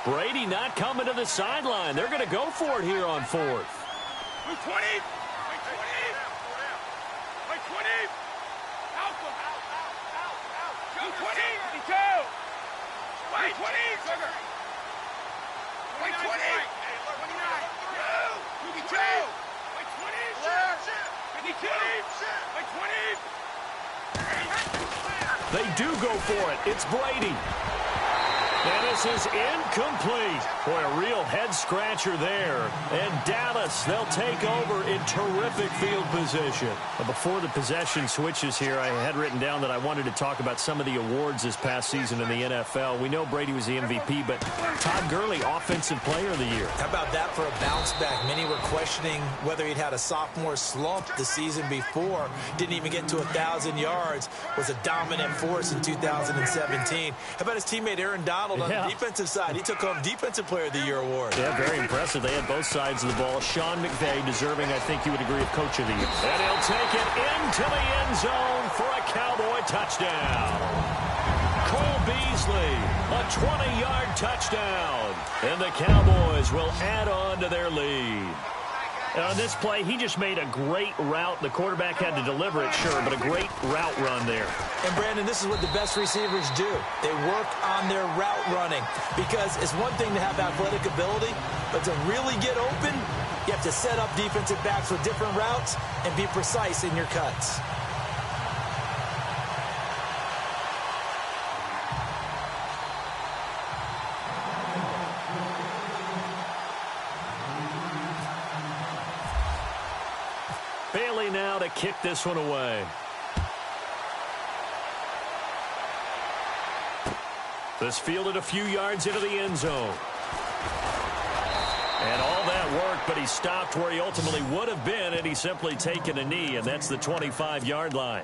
Brady not coming to the sideline. They're going to go for it here on fourth. 20. 20. 20. Out. 20. 22. 20. Sugar. 20. 22. 20. They do go for it. It's Brady. And this is incomplete. Boy, a real head-scratcher there. And Dallas, they'll take over in terrific field position. But before the possession switches here, I had written down that I wanted to talk about some of the awards this past season in the NFL. We know Brady was the MVP, but Todd Gurley, Offensive Player of the Year. How about that for a bounce back? Many were questioning whether he'd had a sophomore slump the season before. Didn't even get to 1,000 yards. Was a dominant force in 2017. How about his teammate Aaron Donald on the defensive side? He took home Defensive Player of the Year award. Yeah, very impressive. They had both sides of the ball. Sean McVay deserving, I think you would agree, of Coach of the Year. And he'll take it into the end zone for a Cowboy touchdown. Cole Beasley, a 20-yard touchdown. And the Cowboys will add on to their lead. And on this play, he just made a great route. The quarterback had to deliver it, sure, but a great route run there. And, Brandon, this is what the best receivers do. They work on their route running because it's one thing to have athletic ability, but to really get open, you have to set up defensive backs with different routes and be precise in your cuts. Bailey now to kick this one away. This fielded a few yards into the end zone. And all that worked, but he stopped where he ultimately would have been, and he's simply taken a knee, and that's the 25-yard line.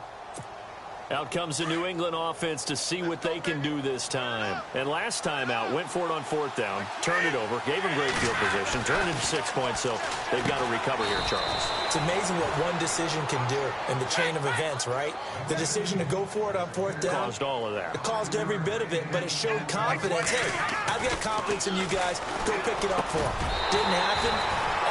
Out comes the New England offense to see what they can do this time. And last time out, went for it on fourth down, turned it over, gave him great field position, turned it to 6 points, so they've got to recover here, Charles. It's amazing what one decision can do in the chain of events, right? The decision to go for it on fourth down. Caused all of that. It caused every bit of it, but it showed confidence. Hey, I've got confidence in you guys. Go pick it up for them. Didn't happen.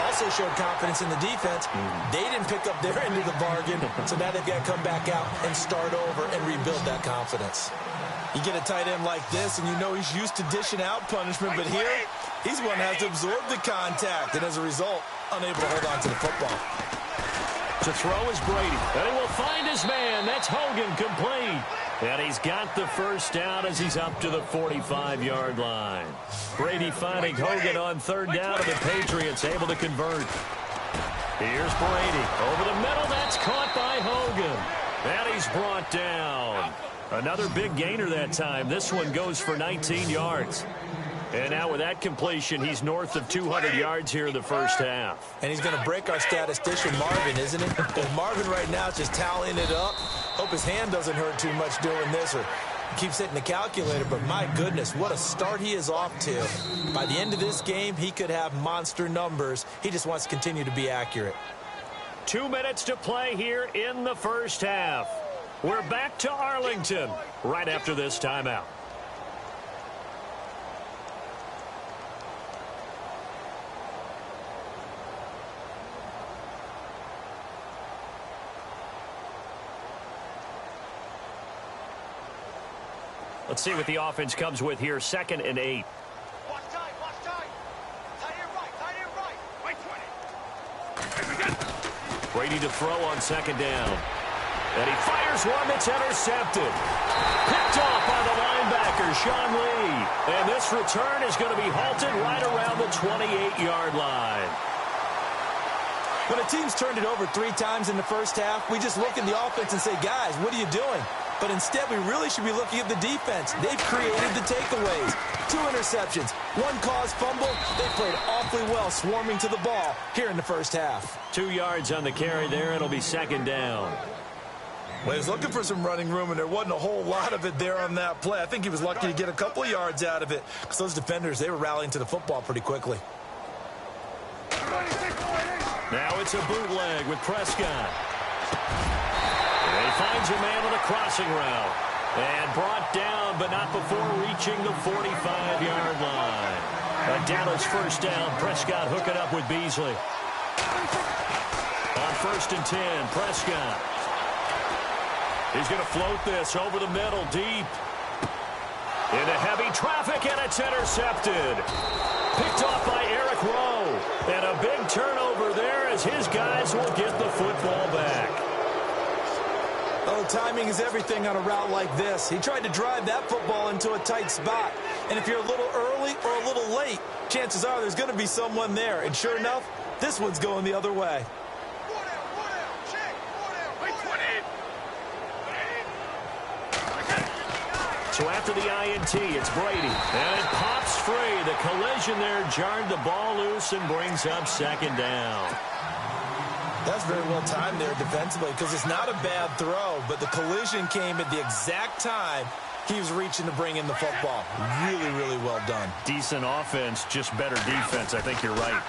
Also showed confidence in the defense. They didn't pick up their end of the bargain, so now they've got to come back out and start over and rebuild that confidence. You get a tight end like this, and you know he's used to dishing out punishment, but here, he's one that has to absorb the contact, and as a result, unable to hold on to the football. To throw is Brady, and he will find his man. That's Hogan, complete. And he's got the first down as he's up to the 45-yard line. Brady finding Hogan on third down, and the Patriots able to convert. Here's Brady. Over the middle, that's caught by Hogan. And he's brought down. Another big gainer that time. This one goes for 19 yards. And now with that completion, he's north of 200 yards here in the first half. And he's going to break our statistician, Marvin, isn't it? Because Marvin right now is just tallying it up. Hope his hand doesn't hurt too much doing this or keeps hitting the calculator. But my goodness, what a start he is off to. By the end of this game, he could have monster numbers. He just wants to continue to be accurate. 2 minutes to play here in the first half. We're back to Arlington right after this timeout. Let's see what the offense comes with here. 2nd and 8. Watch time. Tight end right. Right 20. Brady to throw on 2nd down. And he fires one that's intercepted. Picked off by the linebacker, Sean Lee. And this return is going to be halted right around the 28-yard line. When a team's turned it over 3 times in the first half, we just look at the offense and say, guys, what are you doing? But instead, we really should be looking at the defense. They've created the takeaways. 2 interceptions, 1 caused fumble. They played awfully well swarming to the ball here in the first half. 2 yards on the carry there. It'll be 2nd down. Well, he was looking for some running room, and there wasn't a whole lot of it there on that play. I think he was lucky to get a couple of yards out of it because those defenders, they were rallying to the football pretty quickly. Now it's a bootleg with Prescott. And he finds a man on a crossing route. And brought down, but not before reaching the 45-yard line. A Dallas first down. Prescott hooking up with Beasley. On 1st and 10, Prescott. He's going to float this over the middle, deep. Into heavy traffic, and it's intercepted. Picked off by Eric Rowe. And a big turnover there as his guys will get the football back. Oh, timing is everything on a route like this. He tried to drive that football into a tight spot. And if you're a little early or a little late, chances are there's going to be someone there. And sure enough, this one's going the other way. So after the INT, it's Brady. And it pops free. The collision there jarred the ball loose and brings up 2nd down. That's very well timed there defensively because it's not a bad throw, but the collision came at the exact time he was reaching to bring in the football. Really, really well done. Decent offense, just better defense. I think you're right.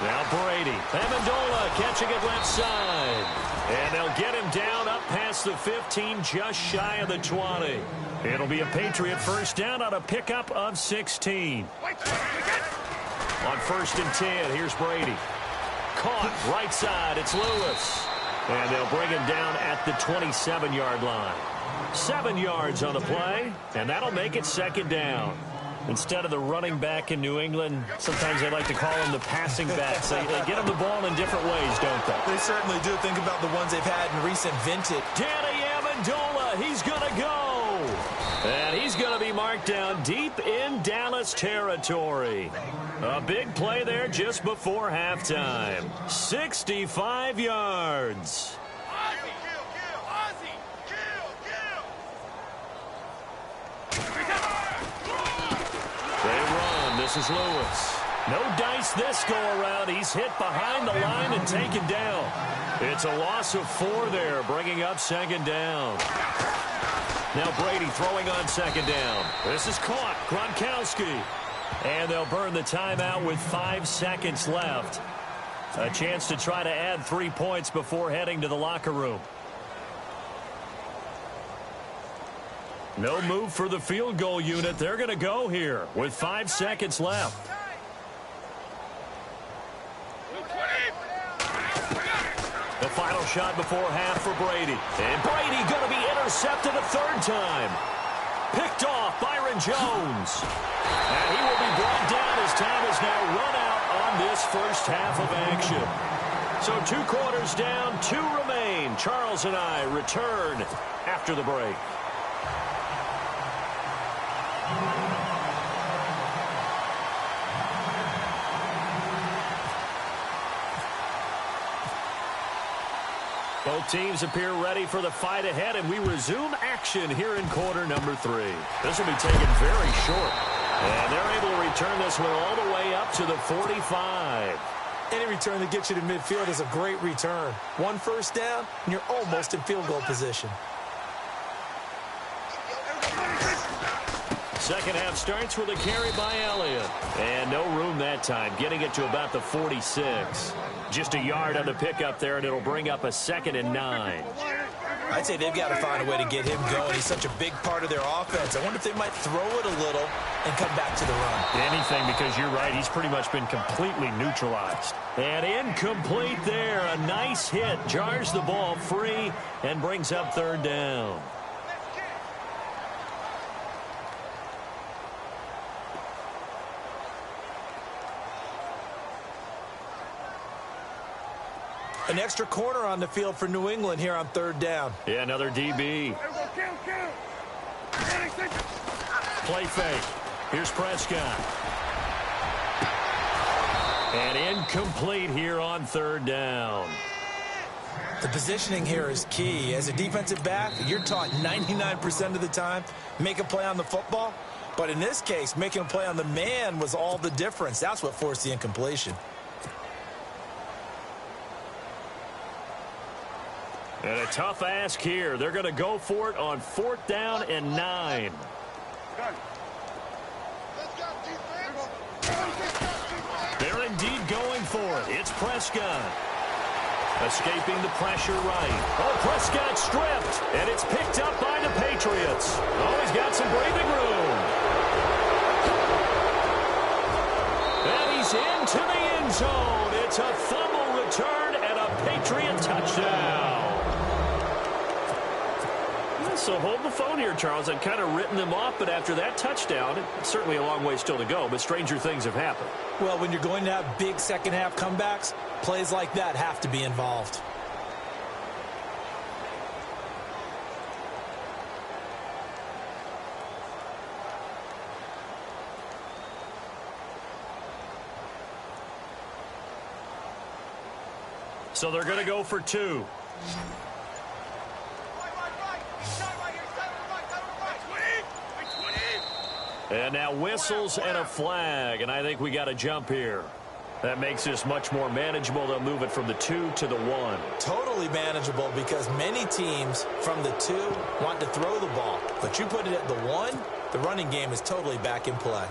Now Brady. Amendola catching it left side. And they'll get him down up past the 15, just shy of the 20. It'll be a Patriot first down on a pickup of 16. On 1st and 10, here's Brady. Caught right side, it's Lewis. And they'll bring him down at the 27-yard line. 7 yards on the play, and that'll make it 2nd down. Instead of the running back in New England, sometimes they like to call them the passing backs. They get them the ball in different ways, don't they? They certainly do. Think about the ones they've had in recent vintage. Danny Amendola, he's going to go. And he's going to be marked down deep in Dallas territory. A big play there just before halftime. 65 yards. This is Lewis. No dice this go-around. He's hit behind the line and taken down. It's a loss of 4 there, bringing up 2nd down. Now Brady throwing on 2nd down. This is caught. Gronkowski. And they'll burn the timeout with 5 seconds left. A chance to try to add 3 points before heading to the locker room. No move for the field goal unit. They're going to go here with 5 seconds left. The final shot before half for Brady. And Brady going to be intercepted a 3rd time. Picked off Byron Jones. And he will be brought down as time is now run out on this first half of action. So 2 quarters down, 2 remain. Charles and I return after the break. Both teams appear ready for the fight ahead, and we resume action here in quarter number 3. This will be taken very short, and they're able to return this one all the way up to the 45. Any return that gets you to midfield is a great return. 1 first down, and you're almost in field goal position. Second half starts with a carry by Elliott. And no room that time, getting it to about the 46. Just a yard on the pickup there, and it'll bring up a 2nd and 9. I'd say they've got to find a way to get him going. He's such a big part of their offense. I wonder if they might throw it a little and come back to the run. Anything, because you're right. He's pretty much been completely neutralized. And incomplete there. A nice hit. Jars the ball free and brings up 3rd down. An extra corner on the field for New England here on 3rd down. Yeah, another DB. Play fake. Here's Prescott. And incomplete here on 3rd down. The positioning here is key. As a defensive back, you're taught 99% of the time, make a play on the football. But in this case, making a play on the man was all the difference. That's what forced the incompletion. And a tough ask here. They're going to go for it on 4th down and 9. They're indeed going for it. It's Prescott. Escaping the pressure right. Oh, Prescott stripped. And it's picked up by the Patriots. Oh, he's got some breathing room. into the end zone. It's a fumble return and a Patriot touchdown. So hold the phone here, Charles. I've kind of written them off, but after that touchdown, it's certainly a long way still to go, but stranger things have happened. Well, when you're going to have big second-half comebacks, plays like that have to be involved. So they're going to go for two. And now whistles and a flag, and I think we got a jump here. That makes this much more manageable. They'll move it from the 2 to the 1. Totally manageable because many teams from the 2 want to throw the ball. But you put it at the 1, the running game is totally back in play.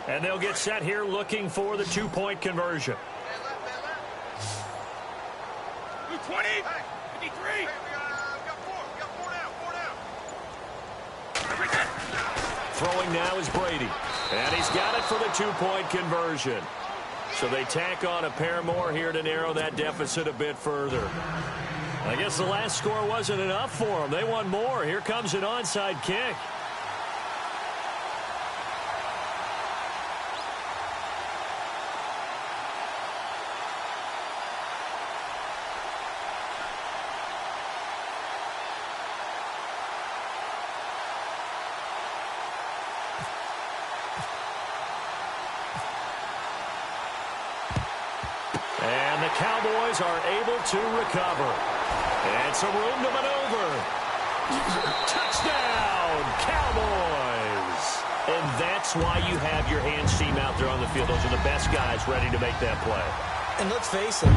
And they'll get set here looking for the two-point conversion. 20, 53. Throwing now is Brady. And he's got it for the two-point conversion. So they tack on a pair more here to narrow that deficit a bit further. I guess the last score wasn't enough for them. They want more. Here comes an onside kick. And the Cowboys are able to recover. And some room to maneuver. Touchdown, Cowboys! And that's why you have your hands team out there on the field. Those are the best guys ready to make that play. And let's face it,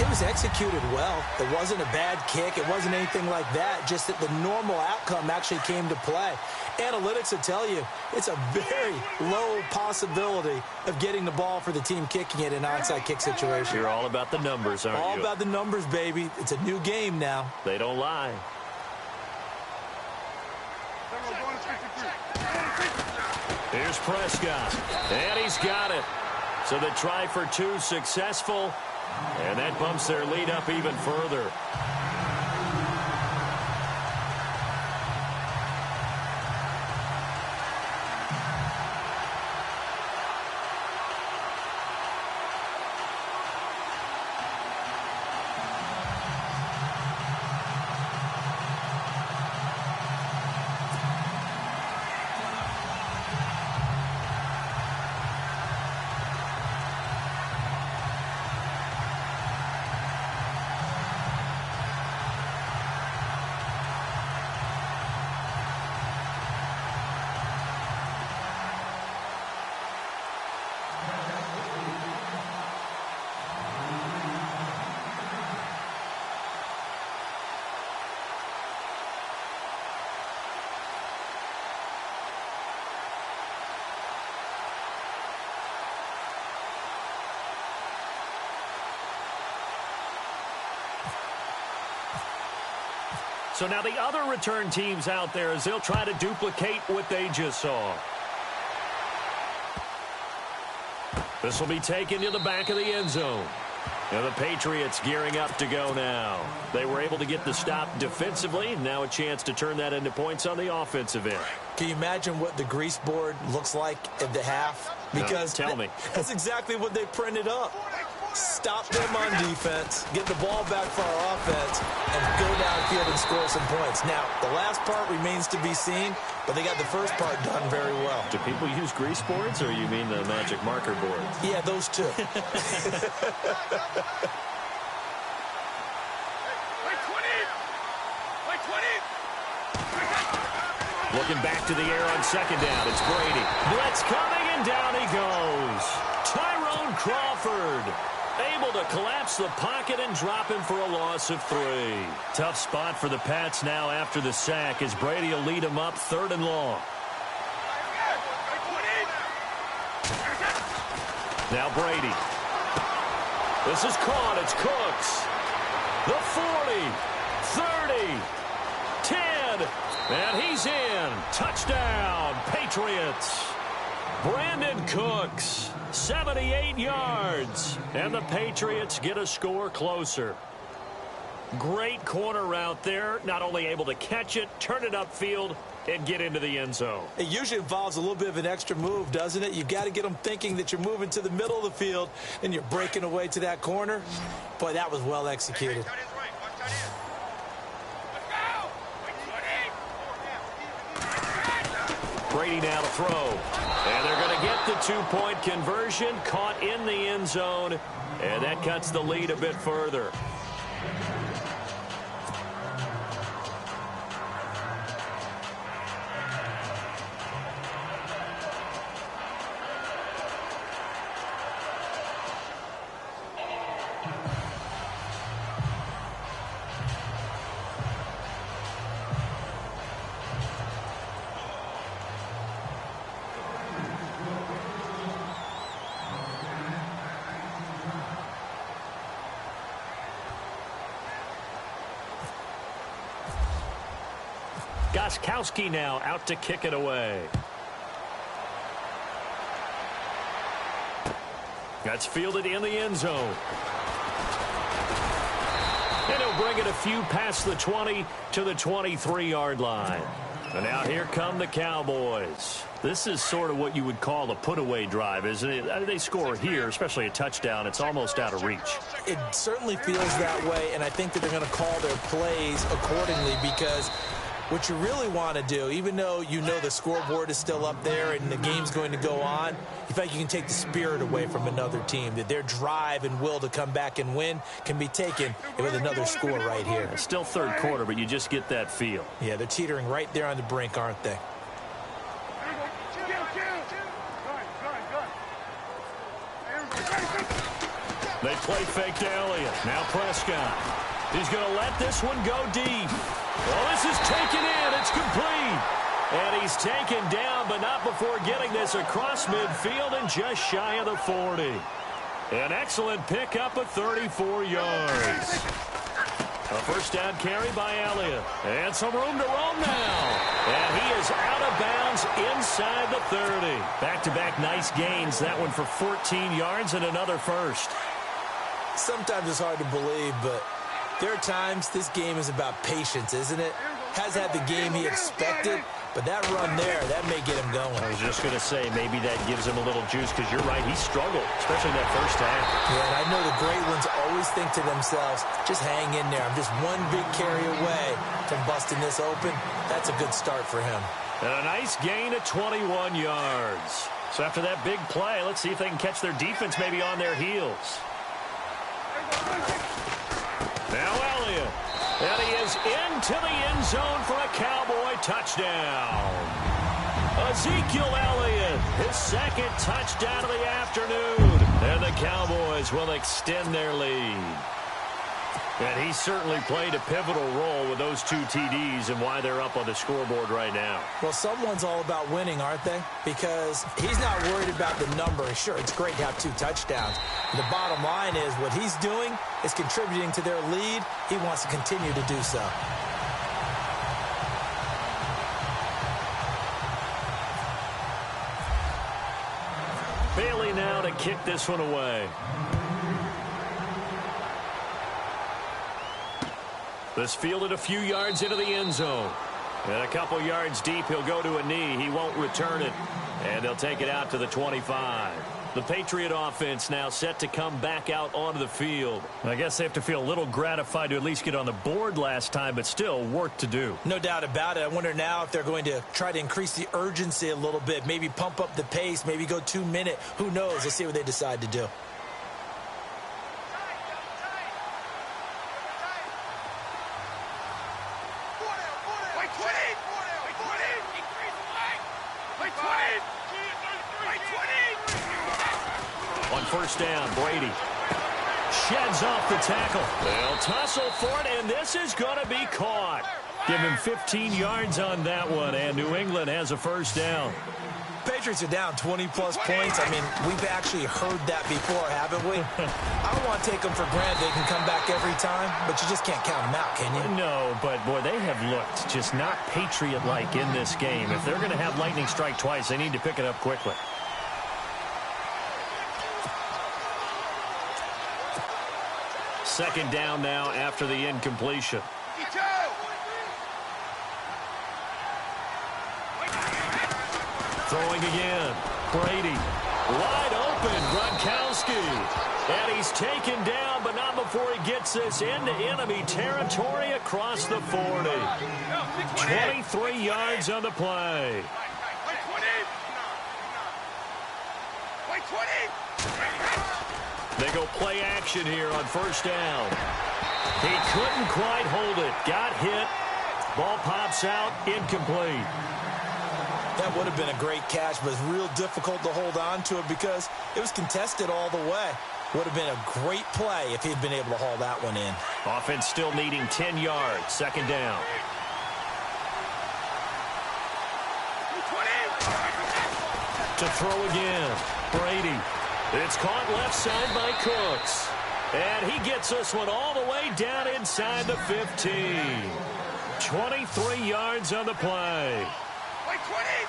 it was executed well. It wasn't a bad kick. It wasn't anything like that. Just that the normal outcome actually came to play. Analytics will tell you it's a very low possibility of getting the ball for the team kicking it in an onside kick situation. You're all about the numbers, aren't you? All about the numbers, baby. It's a new game now. They don't lie. Here's Prescott. And he's got it. So the try for two successful. And that bumps their lead up even further. So now the other return teams out there as they'll try to duplicate what they just saw. This will be taken to the back of the end zone. Now the Patriots gearing up to go now. They were able to get the stop defensively. Now a chance to turn that into points on the offensive end. Can you imagine what the grease board looks like at the half? Because no, tell me. That's exactly what they printed up. Stop them on defense, get the ball back for our offense, and go downfield and score some points. Now, the last part remains to be seen, but they got the first part done very well. Do people use grease boards, or you mean the magic marker boards? Yeah, those two. Looking back to the air on second down, it's Brady. Blitz coming, and down he goes. Tyrone Crawford able to collapse the pocket and drop him for a loss of 3. Tough spot for the Pats now after the sack as Brady will lead them up 3rd and long. Now Brady. This is caught. It's Cooks. The 40, 30, 10, and he's in. Touchdown, Patriots. Brandon Cooks, 78 yards, and the Patriots get a score closer. Great corner route there, not only able to catch it, turn it upfield, and get into the end zone. It usually involves a little bit of an extra move, doesn't it? You've got to get them thinking that you're moving to the middle of the field and you're breaking away to that corner. Boy, that was well executed. Brady now to throw. And they're going to get the two-point conversion, caught in the end zone, and that cuts the lead a bit further. Gostkowski now out to kick it away. That's fielded in the end zone. And he'll bring it a few past the 20 to the 23-yard line. And now here come the Cowboys. This is sort of what you would call a put-away drive, isn't it? They score here, especially a touchdown. It's almost out of reach. It certainly feels that way, and I think that they're going to call their plays accordingly because what you really want to do, even though you know the scoreboard is still up there and the game's going to go on, you feel like you can take the spirit away from another team, that their drive and will to come back and win can be taken with another score right here. It's still third quarter, but you just get that feel. Yeah, they're teetering right there on the brink, aren't they? They play fake to Elliott. Now Prescott. He's going to let this one go deep. Well, this is taken in. It's complete. And he's taken down, but not before getting this across midfield and just shy of the 40. An excellent pickup of 34 yards. A first down carry by Elliott. And some room to roam now. And he is out of bounds inside the 30. Back-to-back nice gains. That one for 14 yards and another first. Sometimes it's hard to believe, but there are times this game is about patience, isn't it? Has had the game he expected, but that run there, that may get him going. I was just going to say, maybe that gives him a little juice, because you're right, he struggled, especially in that first half. Yeah, and I know the great ones always think to themselves, just hang in there. I'm just one big carry away from busting this open. That's a good start for him. And a nice gain of 21 yards. So after that big play, let's see if they can catch their defense maybe on their heels. Now Elliott. And he is into the end zone for a Cowboy touchdown. Ezekiel Elliott, his second touchdown of the afternoon. And the Cowboys will extend their lead. And he certainly played a pivotal role with those two TDs and why they're up on the scoreboard right now. Well, someone's all about winning, aren't they? Because he's not worried about the number. Sure, it's great to have 2 touchdowns. But the bottom line is what he's doing is contributing to their lead. He wants to continue to do so. Bailey now to kick this one away. This fielded a few yards into the end zone. And a couple yards deep, he'll go to a knee. He won't return it. And they'll take it out to the 25. The Patriot offense now set to come back out onto the field. I guess they have to feel a little gratified to at least get on the board last time, but still work to do. No doubt about it. I wonder now if they're going to try to increase the urgency a little bit, maybe pump up the pace, maybe go 2 minute. Who knows? Let's see what they decide to do. On first down, Brady sheds off the tackle. They'll tussle for it, and this is going to be caught. Give him 15 yards on that one, and New England has a first down. Patriots are down 20-plus points. I mean, we've actually heard that before, haven't we? I don't want to take them for granted they can come back every time, but you just can't count them out, can you? No, but, boy, they have looked just not Patriot-like in this game. If they're going to have lightning strike twice, they need to pick it up quickly. Second down now after the incompletion. Throwing again. Brady. Wide open. Gronkowski. And he's taken down, but not before he gets this into enemy territory across the 40. 23 yards on the play. They go play action here on first down. He couldn't quite hold it. Got hit. Ball pops out. Incomplete. That would have been a great catch, but it's real difficult to hold on to it because it was contested all the way. Would have been a great play if he'd been able to haul that one in. Offense still needing 10 yards. Second down. To throw again. Brady. It's caught left side by Cooks. And he gets this one all the way down inside the 15. 23 yards on the play.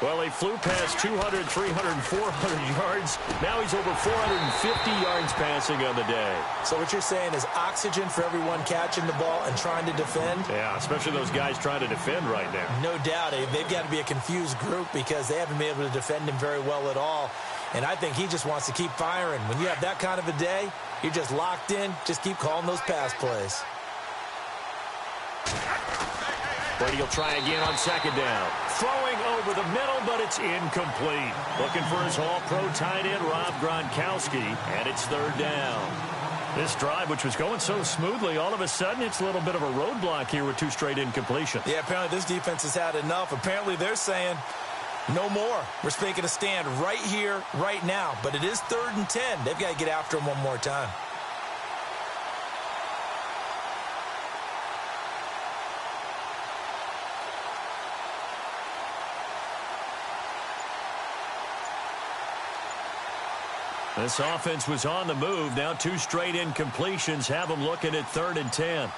Well, he flew past 200, 300, 400 yards. Now he's over 450 yards passing on the day. So what you're saying is oxygen for everyone catching the ball and trying to defend? Yeah, especially those guys trying to defend right now. No doubt. They've got to be a confused group because they haven't been able to defend him very well at all. And I think he just wants to keep firing. When you have that kind of a day, you're just locked in. Just keep calling those pass plays. Brady will try again on second down. Throwing over the middle, but it's incomplete. Looking for his all-pro tight end, Rob Gronkowski, and it's third down. This drive, which was going so smoothly, all of a sudden it's a little bit of a roadblock here with two straight incompletions. Yeah, apparently this defense has had enough. Apparently they're saying, no more. We're making a stand right here, right now. But it is 3rd and 10. They've got to get after him one more time. This offense was on the move. Now two straight incompletions have them looking at 3rd and 10.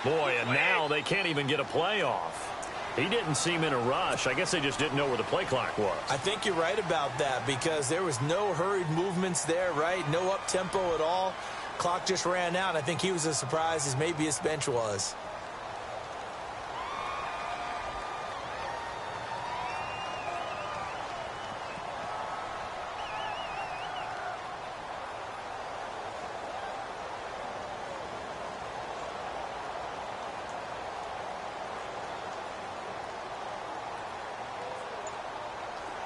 Boy, and now they can't even get a play off. He didn't seem in a rush. I guess they just didn't know where the play clock was. I think you're right about that because there was no hurried movements there, right? No up-tempo at all. Clock just ran out. I think he was as surprised as maybe his bench was.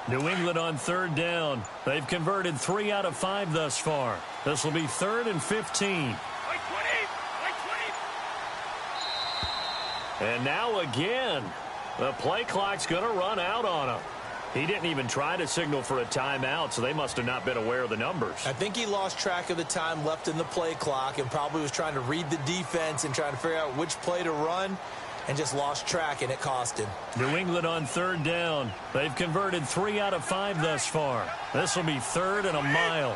New England on 3rd down. They've converted 3 out of 5 thus far. This will be 3rd and 15. And now again, the play clock's going to run out on him. He didn't even try to signal for a timeout, so they must have not been aware of the numbers. I think he lost track of the time left in the play clock and probably was trying to read the defense and trying to figure out which play to run. And just lost track, and it cost him. New England on 3rd down. They've converted 3 out of 5 thus far. This will be 3rd and a mile.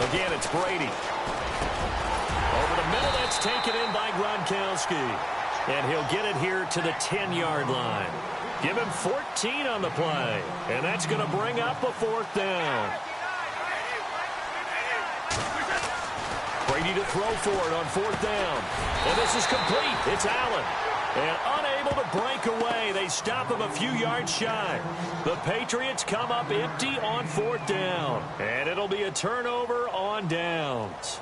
Again, it's Brady. Over the middle, that's taken in by Gronkowski. And he'll get it here to the 10-yard line. Give him 14 on the play. And that's going to bring up a 4th down. Brady to throw for it on 4th down. And this is complete. It's Allen. And unable to break away. They stop him a few yards shy. The Patriots come up empty on 4th down. And it'll be a turnover on downs.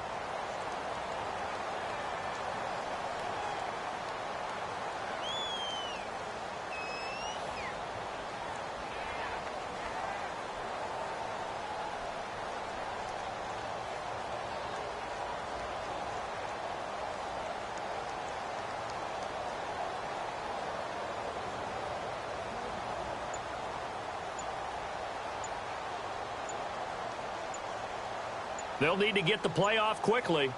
They'll need to get the play off quickly.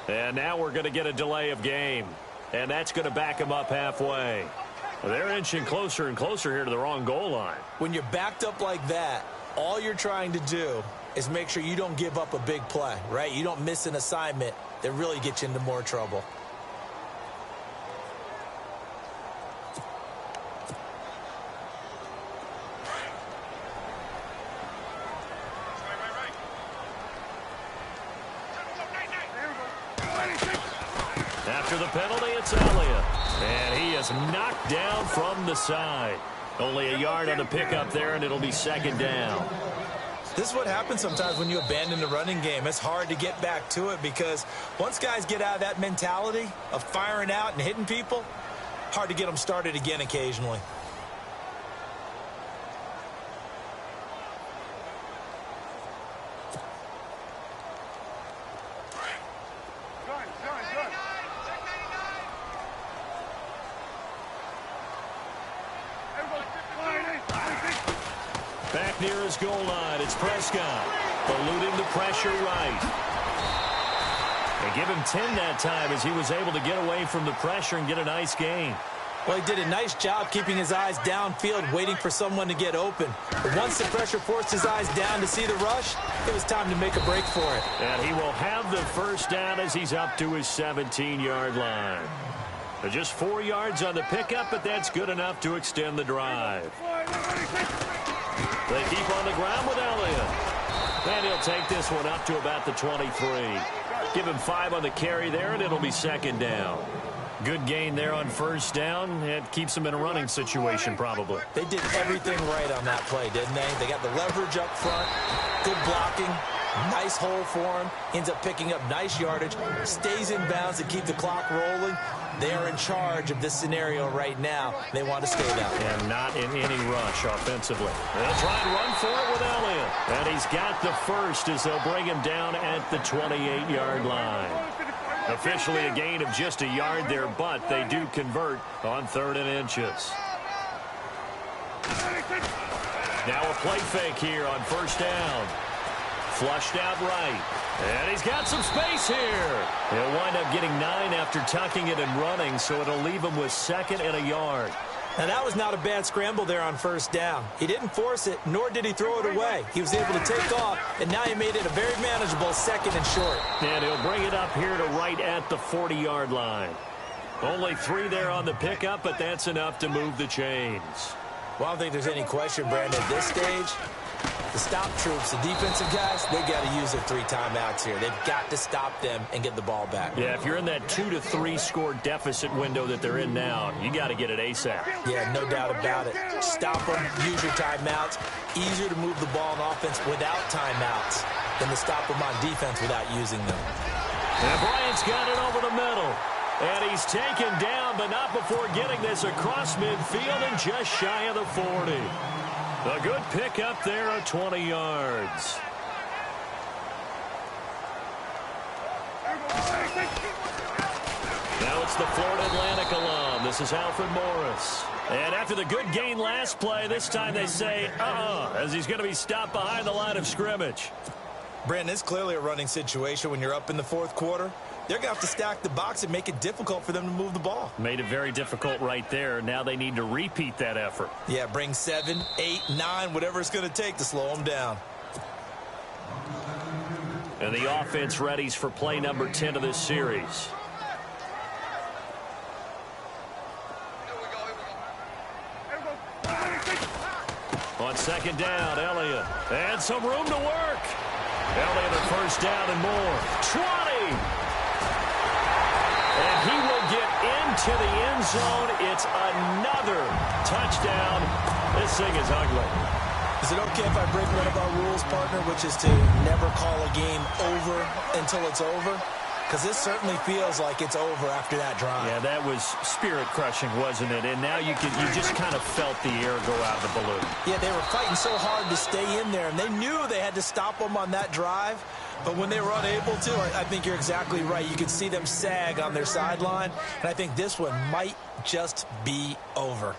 And now we're going to get a delay of game. And that's going to back them up halfway. They're inching closer and closer here to the wrong goal line. When you're backed up like that, all you're trying to do is make sure you don't give up a big play, right? You don't miss an assignment that really gets you into more trouble. After the penalty, it's Elliott. And he is knocked down from the side. Only a yard on the pickup there, and it'll be second down. This is what happens sometimes when you abandon the running game. It's hard to get back to it because once guys get out of that mentality of firing out and hitting people, hard to get them started again occasionally. Back near his goal line, it's Prescott. Eluding the pressure right. They give him 10 that time as he was able to get away from the pressure and get a nice gain. Well, he did a nice job keeping his eyes downfield, waiting for someone to get open. But once the pressure forced his eyes down to see the rush, it was time to make a break for it. And he will have the first down as he's up to his 17-yard line. Just 4 yards on the pickup, but that's good enough to extend the drive. They keep on the ground with Elliott. And he'll take this one up to about the 23. Give him 5 on the carry there, and it'll be second down. Good gain there on first down. It keeps them in a running situation, probably. They did everything right on that play, didn't they? They got the leverage up front, good blocking, nice hole for him, ends up picking up nice yardage, stays in bounds to keep the clock rolling. They are in charge of this scenario right now. They want to stay that way. And not in any rush offensively. They'll try and run for it with Elliott. And he's got the first as they'll bring him down at the 28-yard line. Officially a gain of just a yard there, but they do convert on 3rd and inches. Now a play fake here on first down. Flushed out right. And he's got some space here. He'll wind up getting 9 after tucking it and running, so it'll leave him with 2nd and a yard. Now, that was not a bad scramble there on first down. He didn't force it, nor did he throw it away. He was able to take off, and now he made it a very manageable 2nd and short. And he'll bring it up here to right at the 40-yard line. Only 3 there on the pickup, but that's enough to move the chains. Well, I don't think there's any question, Brandon, at this stage. The stop troops, the defensive guys, they got to use their 3 timeouts here. They've got to stop them and get the ball back. Yeah, if you're in that 2 to 3 score deficit window that they're in now, you got to get it ASAP. Yeah, no doubt about it. Stop them, use your timeouts. Easier to move the ball on offense without timeouts than to stop them on defense without using them. And Bryant's got it over the middle. And he's taken down, but not before getting this across midfield and just shy of the 40. A good pick up there at 20 yards. Now it's the Florida Atlantic alum. This is Alfred Morris. And after the good gain last play, this time they say, as he's going to be stopped behind the line of scrimmage. Brandon, it's clearly a running situation when you're up in the 4th quarter. They're going to have to stack the box and make it difficult for them to move the ball. Made it very difficult right there. Now they need to repeat that effort. Yeah, bring 7, 8, 9, whatever it's going to take to slow them down. And the offense readies for play number 10 of this series. On 2nd down, Elliott. And some room to work. Elliott a first down and more. 20! And he will get into the end zone. It's another touchdown. This thing is ugly. Is it okay if I break one of our rules, partner, which is to never call a game over until it's over? Because this certainly feels like it's over after that drive. Yeah, that was spirit-crushing, wasn't it? And now you just kind of felt the air go out of the balloon. Yeah, they were fighting so hard to stay in there, and they knew they had to stop them on that drive. But when they were unable to, I think you're exactly right. You could see them sag on their sideline, and I think this one might just be over.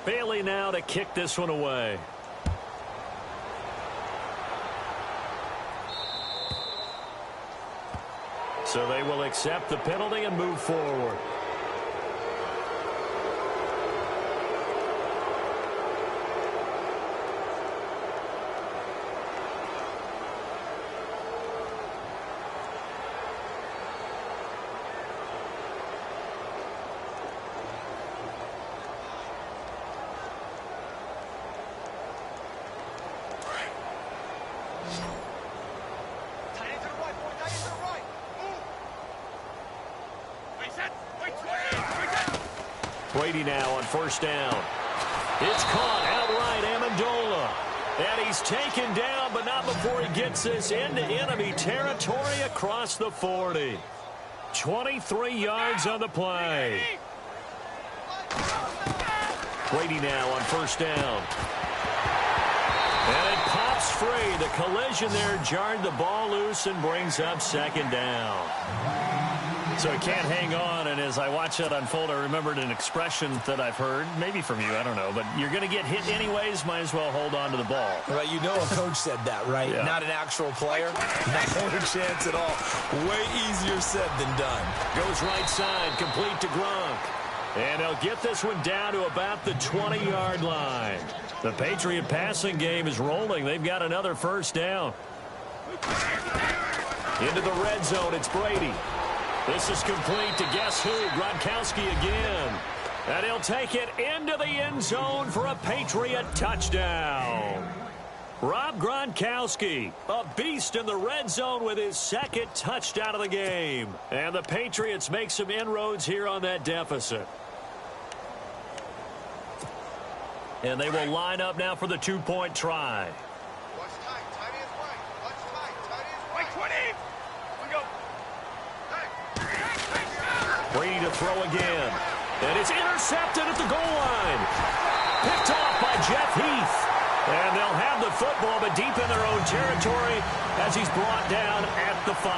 Bailey now to kick this one away. So they will accept the penalty and move forward. Brady now on first down. It's caught outright, Amendola. And he's taken down, but not before he gets this into enemy territory across the 40. 23 yards on the play. Brady now on first down. And it pops free. The collision there jarred the ball loose and brings up second down. So he can't hang on, and as I watch that unfold, I remembered an expression that I've heard, maybe from you, I don't know, but you're going to get hit anyways, might as well hold on to the ball. Right, you know a coach said that, right? Yeah. Not an actual player. Not a chance at all. Way easier said than done. Goes right side, complete to Gronk. And they'll get this one down to about the 20-yard line. The Patriot passing game is rolling. They've got another first down. Into the red zone, it's Brady. This is complete to guess who? Gronkowski again. And he'll take it into the end zone for a Patriot touchdown. Rob Gronkowski, a beast in the red zone with his second touchdown of the game. And the Patriots make some inroads here on that deficit. And they will line up now for the two-point try. Watch tight. Tight is right. Watch tight. Tight is right. 20. We go. Brady to throw again. And it's intercepted at the goal line. Picked off by Jeff Heath. And they'll have the football, but deep in their own territory as he's brought down at the 5.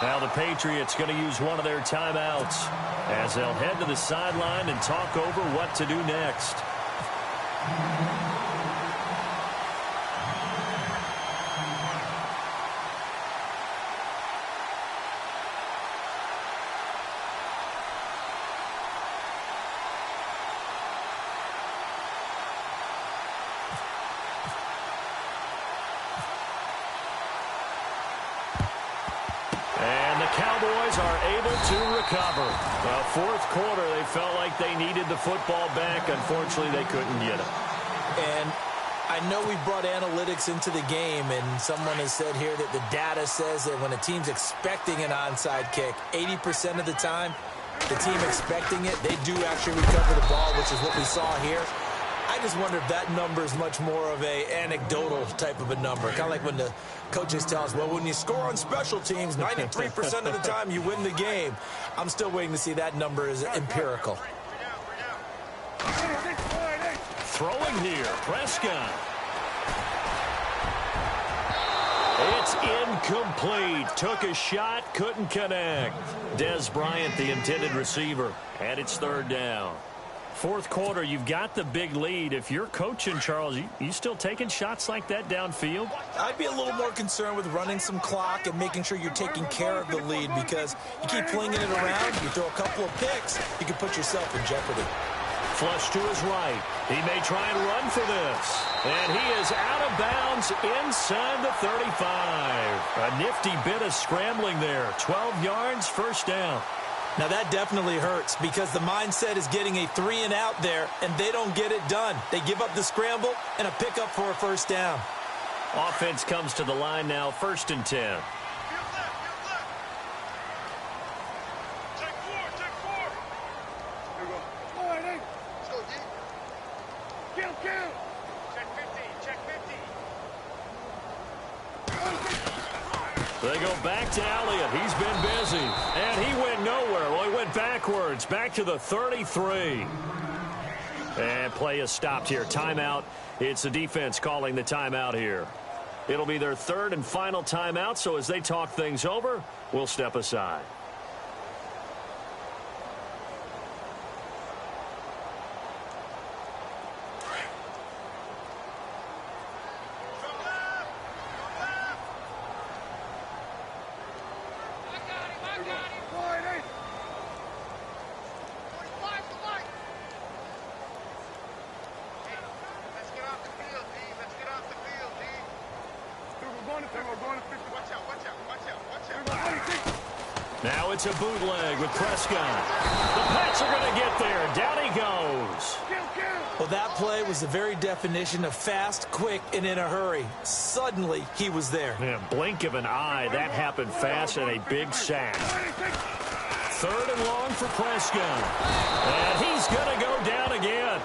Now the Patriots going to use one of their timeouts as they'll head to the sideline and talk over what to do next. Cowboys are able to recover. Well, fourth quarter, they felt like they needed the football back. Unfortunately, they couldn't get it. And I know we brought analytics into the game, and someone has said here that the data says that when a team's expecting an onside kick, 80% of the time, the team expecting it, they do actually recover the ball, which is what we saw here. I just wonder if that number is much more of a anecdotal type of a number. Kind of like when the coaches tell us, well, when you score on special teams, 93% of the time you win the game. I'm still waiting to see that number is empirical. Throwing here, Prescott. It's incomplete. Took a shot, couldn't connect. Des Bryant, the intended receiver, and it's third down. Fourth quarter, you've got the big lead. If you're coaching, Charles, you still taking shots like that downfield? I'd be a little more concerned with running some clock and making sure you're taking care of the lead, because you keep flinging it around, you throw a couple of picks, you can put yourself in jeopardy. Flush to his right. He may try and run for this. And he is out of bounds inside the 35. A nifty bit of scrambling there. 12 yards, first down. Now that definitely hurts, because the mindset is getting a 3-and-out there, and they don't get it done. They give up the scramble and a pickup for a first down. Offense comes to the line now, 1st and 10. They go back to Elliott. He's been busy. And he went nowhere. Well, he went backwards. Back to the 33. And play is stopped here. Timeout. It's the defense calling the timeout here. It'll be their third and final timeout, so as they talk things over, we'll step aside. it's a bootleg with Prescott. The Pats are going to get there. Down he goes. Well, that play was the very definition of fast, quick, and in a hurry. Suddenly, he was there. Yeah, blink of an eye. That happened fast and a big sack. 3rd and long for Prescott. And he's going to go down again.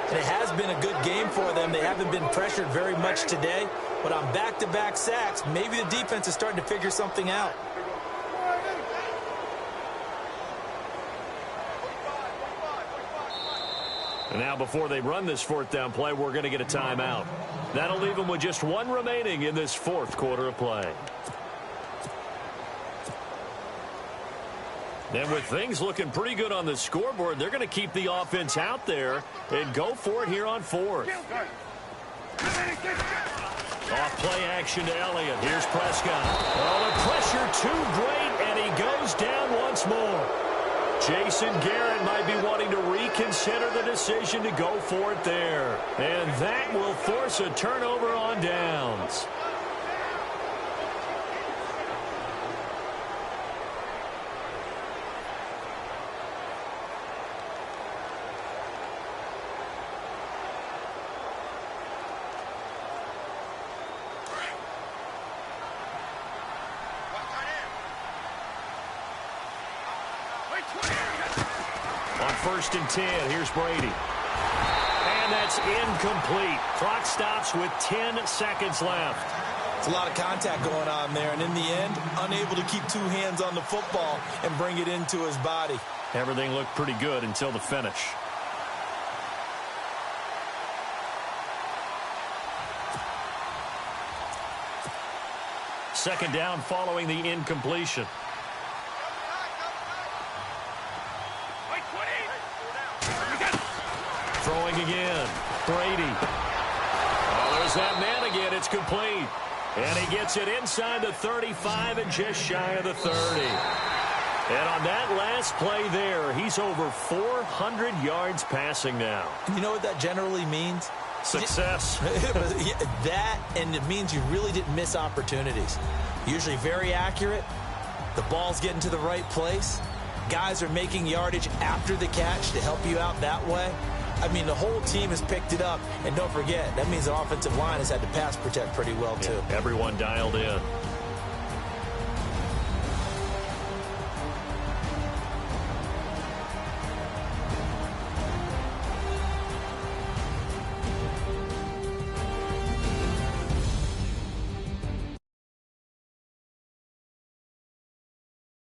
And it has been a good game for them. They haven't been pressured very much today. But on back-to-back sacks, maybe the defense is starting to figure something out. And now before they run this 4th down play, we're going to get a timeout. That'll leave them with just 1 remaining in this 4th quarter of play. And with things looking pretty good on the scoreboard, they're going to keep the offense out there and go for it here on 4th. Off play action to Elliott. Here's Prescott. Oh, the pressure too great, and he goes down once more. Jason Garrett might be wanting to reconsider the decision to go for it there. And that will force a turnover on downs. On 1st and 10, here's Brady. And that's incomplete. Clock stops with 10 seconds left. It's a lot of contact going on there, and in the end, unable to keep 2 hands on the football and bring it into his body. Everything looked pretty good until the finish. Second down following the incompletion. Throwing again. Brady. Oh, there's that man again. It's complete. And he gets it inside the 35 and just shy of the 30. And on that last play there, he's over 400 yards passing now. You know what that generally means? Success. That, and it means you really didn't miss opportunities. Usually very accurate. The ball's getting to the right place. Guys are making yardage after the catch to help you out that way. I mean, the whole team has picked it up. And don't forget, that means the offensive line has had to pass protect pretty well, too. Yeah, everyone dialed in.